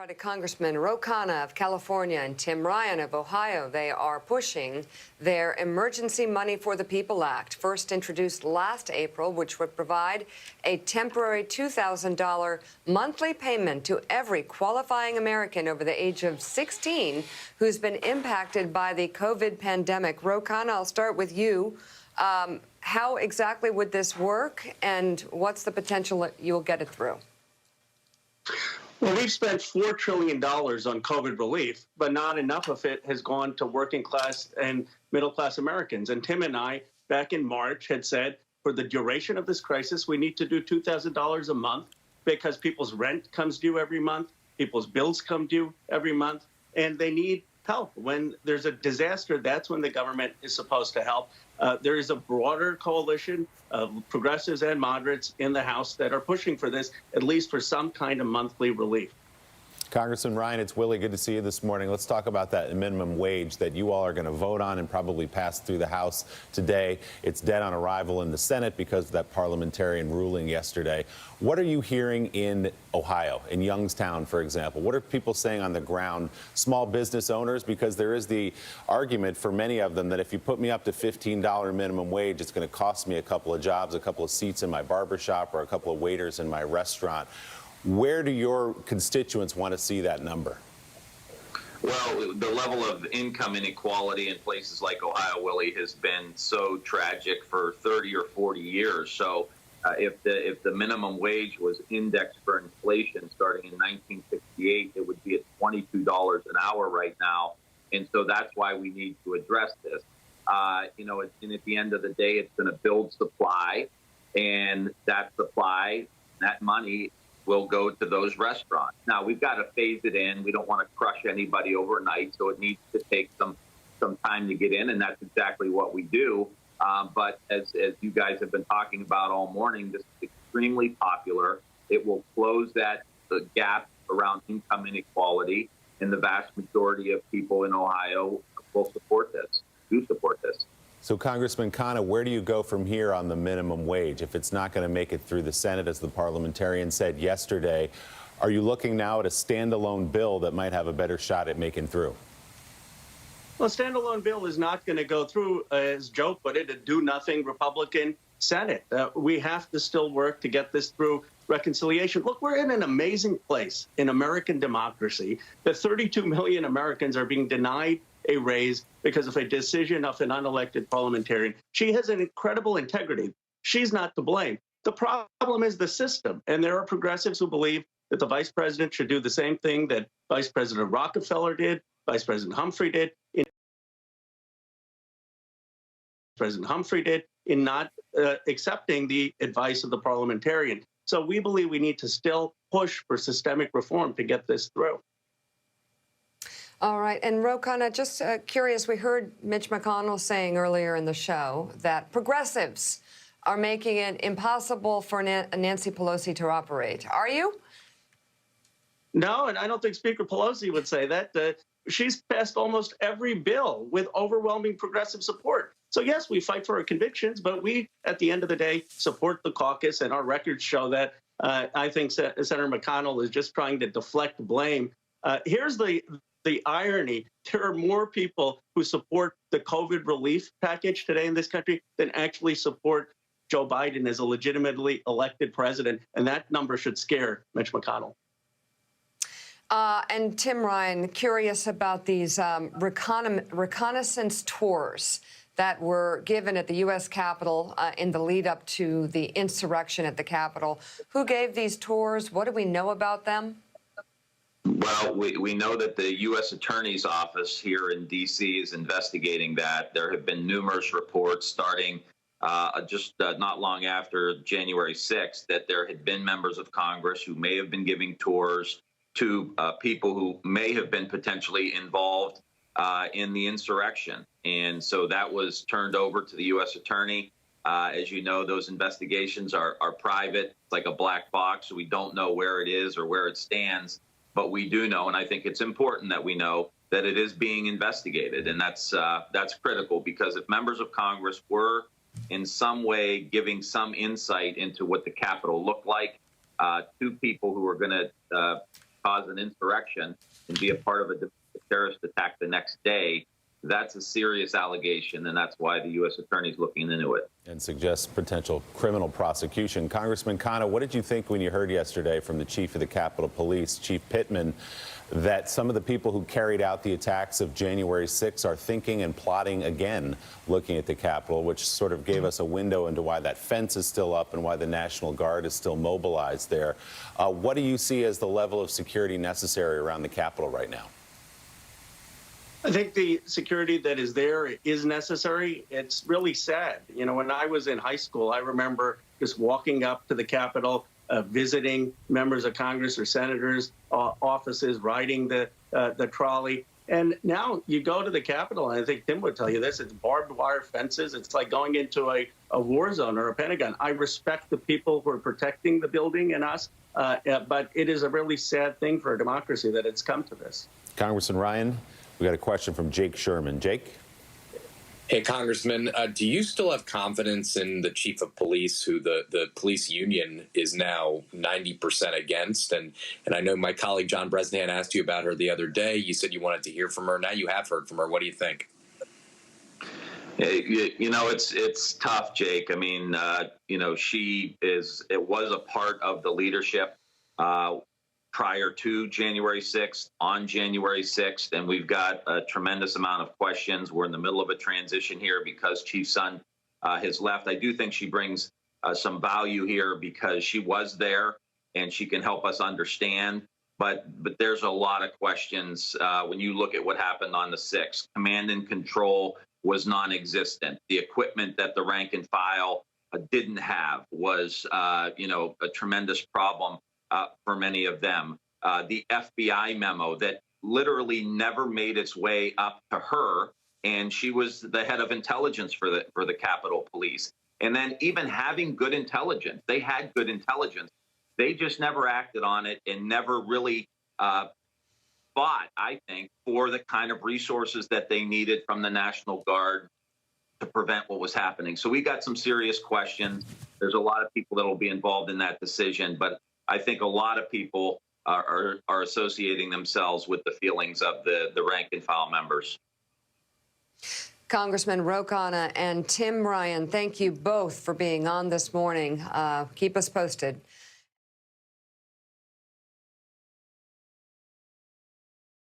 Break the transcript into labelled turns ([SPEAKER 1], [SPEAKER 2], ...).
[SPEAKER 1] Democratic Congressman Khanna of California and Tim Ryan of Ohio, they are pushing their Emergency Money for the People Act, first introduced last April, which would provide a temporary $2,000 monthly payment to every qualifying American over the age of 16 who's been impacted by the COVID pandemic. Khanna, I'll start with you. How exactly would this work, and what's the potential that you'll get it through?
[SPEAKER 2] Well, we've spent $4 trillion on COVID relief, but not enough of it has gone to working class and middle class Americans. And Tim and I, back in March, had said for the duration of this crisis, we need to do $2,000 a month because people's rent comes due every month, people's bills come due every month, and they need help. When there's a disaster, that's when the government is supposed to help. There is a broader coalition of progressives and moderates in the House that are pushing for this, at least for some kind of monthly relief.
[SPEAKER 3] Congressman Ryan, it's Willie. Good to see you this morning. Let's talk about that minimum wage that you all are going to vote on and probably pass through the House today. It's dead on arrival in the Senate because of that parliamentarian ruling yesterday. What are you hearing in Ohio, in Youngstown, for example? What are people saying on the ground, small business owners? Because there is the argument for many of them that if you put me up to $15 minimum wage, it's going to cost me a couple of jobs, a couple of seats in my barbershop, or a couple of waiters in my restaurant. Where do your constituents want to see that number?
[SPEAKER 4] Well, the level of income inequality in places like Ohio, Willie, has been so tragic for 30 or 40 years. So if the minimum wage was indexed for inflation starting in 1968, it would be at $22 an hour right now. And so that's why we need to address this. And at the end of the day, it's going to build supply, and that supply, that money, will go to those restaurants. Now, we've got to phase it in. We don't want to crush anybody overnight, so it needs to take some time to get in, and that's exactly what we do. But as you guys have been talking about all morning, this is extremely popular. It will close the gap around income inequality, and the vast majority of people in Ohio will support this, do support this.
[SPEAKER 3] So, Congressman Khanna, where do you go from here on the minimum wage? If it's not going to make it through the Senate, as the parliamentarian said yesterday, are you looking now at a standalone bill that might have a better shot at making through?
[SPEAKER 2] Well, a standalone bill is not going to go through, as Joe put it, a do-nothing Republican Senate. We have to still work to get this through reconciliation. Look, we're in an amazing place in American democracy that 32 million Americans are being denied a raise because of a decision of an unelected parliamentarian. She has an incredible integrity. She's not to blame. The problem is the system. And there are progressives who believe that the vice president should do the same thing that Vice President Rockefeller did, Vice President Humphrey did, in not accepting the advice of the parliamentarian. So we believe we need to still push for systemic reform to get this through.
[SPEAKER 1] All right. And Khanna, just curious, we heard Mitch McConnell saying earlier in the show that progressives are making it impossible for Nancy Pelosi to operate. Are you?
[SPEAKER 2] No, and I don't think Speaker Pelosi would say that. She's passed almost every bill with overwhelming progressive support. So, yes, we fight for our convictions, but we, at the end of the day, support the caucus, and our records show that. I think Senator McConnell is just trying to deflect blame. Here's the irony. There are more people who support the COVID relief package today in this country than actually support Joe Biden as a legitimately elected president, and that number should scare Mitch McConnell.
[SPEAKER 1] And Tim Ryan, curious about these reconnaissance tours that were given at the U.S. Capitol in the lead up to the insurrection at the Capitol. Who gave these tours? What do we know about them?
[SPEAKER 4] Well, we know that the U.S. Attorney's Office here in D.C. is investigating that. There have been numerous reports starting not long after January 6th that there had been members of Congress who may have been giving tours to people who may have been potentially involved in the insurrection. And so that was turned over to the U.S. Attorney. As you know, those investigations are private. It's like a black box, so we don't know where it is or where it stands. But we do know, and I think it's important that we know, that it is being investigated. And that's critical, because if members of Congress were in some way giving some insight into what the Capitol looked like to people who were going to cause an insurrection and be a part of a terrorist attack the next day, that's a serious allegation, and that's why the U.S. Attorney is looking into it.
[SPEAKER 3] And suggests potential criminal prosecution. Congressman Khanna, what did you think when you heard yesterday from the chief of the Capitol Police, Chief Pittman, that some of the people who carried out the attacks of January 6 are thinking and plotting again, looking at the Capitol, which sort of gave us a window into why that fence is still up and why the National Guard is still mobilized there. What do you see as the level of security necessary around the Capitol right now?
[SPEAKER 2] I think the security that is there is necessary. It's really sad. You know, when I was in high school, I remember just walking up to the Capitol, visiting members of Congress or senators' offices, riding the trolley. And now you go to the Capitol, and I think Tim would tell you this, it's barbed wire fences. It's like going into a war zone or a Pentagon. I respect the people who are protecting the building and us, but it is a really sad thing for a democracy that it's come to this.
[SPEAKER 3] Congressman Ryan, we got a question from Jake Sherman. Jake?
[SPEAKER 5] Hey, Congressman, do you still have confidence in the chief of police, who the police union is now 90% against? And I know my colleague John Bresnahan asked you about her the other day. You said you wanted to hear from her. Now you have heard from her. What do you think?
[SPEAKER 4] You know, it's tough, Jake. I mean, you know, it was a part of the leadership prior to January 6th, on January 6th, and we've got a tremendous amount of questions. We're in the middle of a transition here because Chief Son has left. I do think she brings some value here because she was there and she can help us understand. But there's a lot of questions when you look at what happened on the 6th. Command and control was non-existent. The equipment that the rank and file didn't have was, you know, a tremendous problem for many of them. The FBI memo that literally never made its way up to her, and she was the head of intelligence for the Capitol Police. And then even having good intelligence, they had good intelligence. They just never acted on it and never really fought, I think, for the kind of resources that they needed from the National Guard to prevent what was happening. So we got some serious questions. There's a lot of people that will be involved in that decision, but I think a lot of people are associating themselves with the feelings of the rank and file members.
[SPEAKER 1] Congressman Ro Khanna and Tim Ryan, thank you both for being on this morning. Keep us posted.